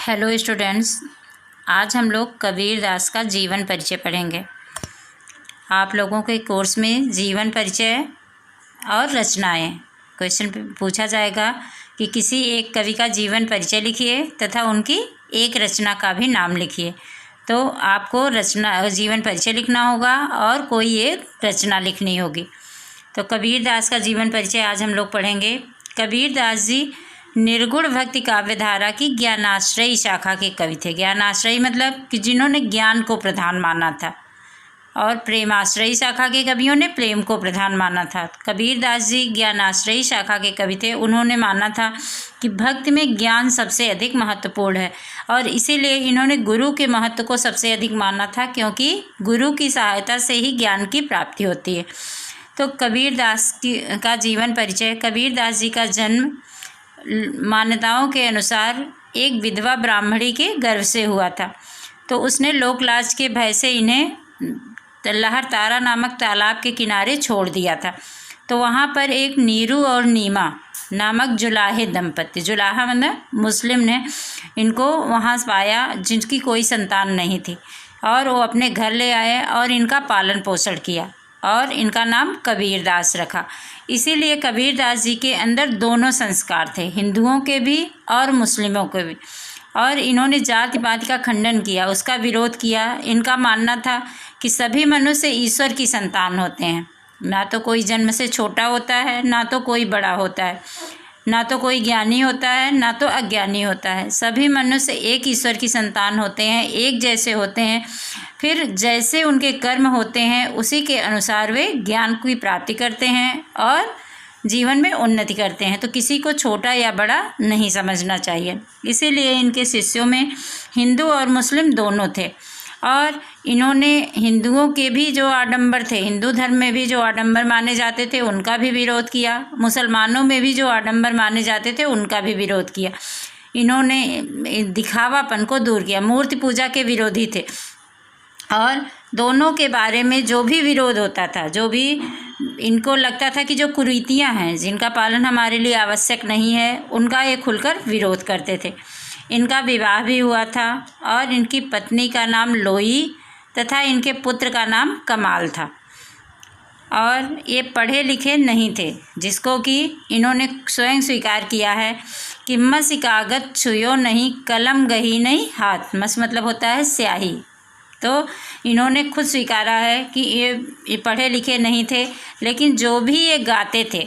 Hello students, आज हम लोग कबीर दास का जीवन परिचय पढ़ेंगे। आप लोगों के कोर्स में जीवन परिचय और रचनाएं क्वेश्चन पूछा जाएगा कि किसी एक कवि का जीवन परिचय लिखिए तथा उनकी एक रचना का भी नाम लिखिए। तो आपको जीवन परिचय लिखना होगा और कोई एक रचना लिखनी होगी। तो कबीर दास का जीवन परिचय आज हम लोग पढ़ेंगे। कबीर दास जी निर्गुण भक्ति काव्यधारा की ज्ञानाश्रयी शाखा के कवि थे। ज्ञानाश्रयी मतलब कि जिन्होंने ज्ञान को प्रधान माना था, और प्रेमाश्रयी शाखा के कवियों ने प्रेम को प्रधान माना था। कबीर दास जी ज्ञानाश्रयी शाखा के कवि थे। उन्होंने माना था कि भक्ति में ज्ञान सबसे अधिक महत्वपूर्ण है, और इसीलिए इन्होंने गुरु के महत्व को सबसे अधिक माना था, क्योंकि गुरु की सहायता से ही ज्ञान की प्राप्ति होती है। तो कबीर दास का जीवन परिचय। कबीर दास जी का जन्म मान्यताओं के अनुसार एक विधवा ब्राह्मणी के गर्भ से हुआ था। तो उसने लोकलाज के भय से इन्हें लहर तारा नामक तालाब के किनारे छोड़ दिया था। तो वहाँ पर एक नीरू और नीमा नामक जुलाहे दंपति, जुलाहा मतलब मुस्लिम ने इनको वहाँ पाया, जिनकी कोई संतान नहीं थी, और वो अपने घर ले आए और इनका पालन पोषण किया और इनका नाम कबीर दास रखा। इसीलिए कबीर दास जी के अंदर दोनों संस्कार थे, हिंदुओं के भी और मुस्लिमों के भी। और इन्होंने जाति पाति का खंडन किया, उसका विरोध किया। इनका मानना था कि सभी मनुष्य ईश्वर की संतान होते हैं, ना तो कोई जन्म से छोटा होता है, ना तो कोई बड़ा होता है, ना तो कोई ज्ञानी होता है, ना तो अज्ञानी होता है। सभी मनुष्य एक ईश्वर की संतान होते हैं, एक जैसे होते हैं। फिर जैसे उनके कर्म होते हैं उसी के अनुसार वे ज्ञान की प्राप्ति करते हैं और जीवन में उन्नति करते हैं। तो किसी को छोटा या बड़ा नहीं समझना चाहिए। इसीलिए इनके शिष्यों में हिंदू और मुस्लिम दोनों थे, और इन्होंने हिंदुओं के भी जो आडंबर थे, हिंदू धर्म में भी जो आडंबर माने जाते थे उनका भी विरोध किया। मुसलमानों में भी जो आडंबर माने जाते थे उनका भी विरोध किया। इन्होंने दिखावापन को दूर किया, मूर्ति पूजा के विरोधी थे। और दोनों के बारे में जो भी विरोध होता था, जो भी इनको लगता था कि जो कुरीतियाँ हैं जिनका पालन हमारे लिए आवश्यक नहीं है, उनका ये खुलकर विरोध करते थे। इनका विवाह भी हुआ था, और इनकी पत्नी का नाम लोई तथा इनके पुत्र का नाम कमाल था। और ये पढ़े लिखे नहीं थे, जिसको कि इन्होंने स्वयं स्वीकार किया है कि मस कागज छुयो नहीं, कलम गही नहीं हाथ। मस मतलब होता है स्याही। तो इन्होंने खुद स्वीकारा है कि ये पढ़े लिखे नहीं थे, लेकिन जो भी ये गाते थे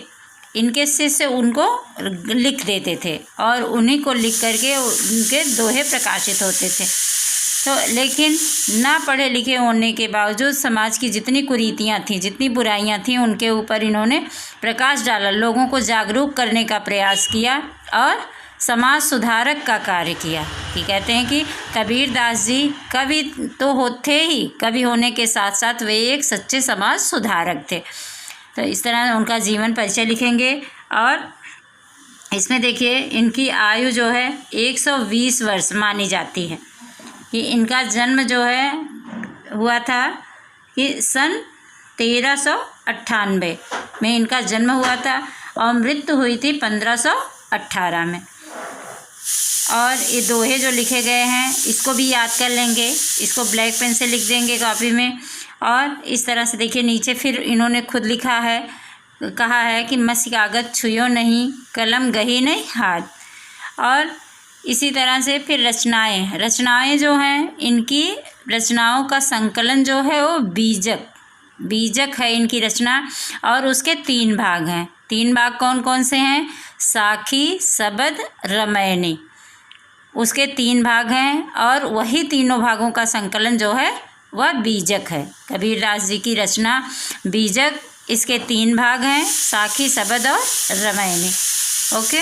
इनके शिष्य उनको लिख देते थे, और उन्हीं को लिख करके उनके दोहे प्रकाशित होते थे। तो लेकिन ना पढ़े लिखे होने के बावजूद समाज की जितनी कुरीतियाँ थीं, जितनी बुराइयाँ थीं, उनके ऊपर इन्होंने प्रकाश डाला, लोगों को जागरूक करने का प्रयास किया और समाज सुधारक का कार्य किया। कि कहते हैं कि कबीर दास जी कवि तो होते ही, कवि होने के साथ साथ वे एक सच्चे समाज सुधारक थे। तो इस तरह उनका जीवन परिचय लिखेंगे। और इसमें देखिए इनकी आयु जो है 120 वर्ष मानी जाती है। कि इनका जन्म जो है हुआ था कि सन 1398 में इनका जन्म हुआ था, और मृत्यु हुई थी 1518 में। और ये दोहे जो लिखे गए हैं इसको भी याद कर लेंगे, इसको ब्लैक पेन से लिख देंगे कॉपी में। और इस तरह से देखिए नीचे फिर इन्होंने खुद लिखा है, कहा है कि मस कागज छुयो नहीं, कलम गही नहीं हाथ। और इसी तरह से फिर रचनाएं जो हैं, इनकी रचनाओं का संकलन जो है वो बीजक है इनकी रचना। और उसके 3 भाग हैं। 3 भाग कौन कौन से हैं? साखी, सबद, रामायणी। उसके 3 भाग हैं, और वही तीनों भागों का संकलन जो है वह बीजक है। कबीर दास जी की रचना बीजक, इसके 3 भाग हैं, साखी, सबद और रामायणी। ओके।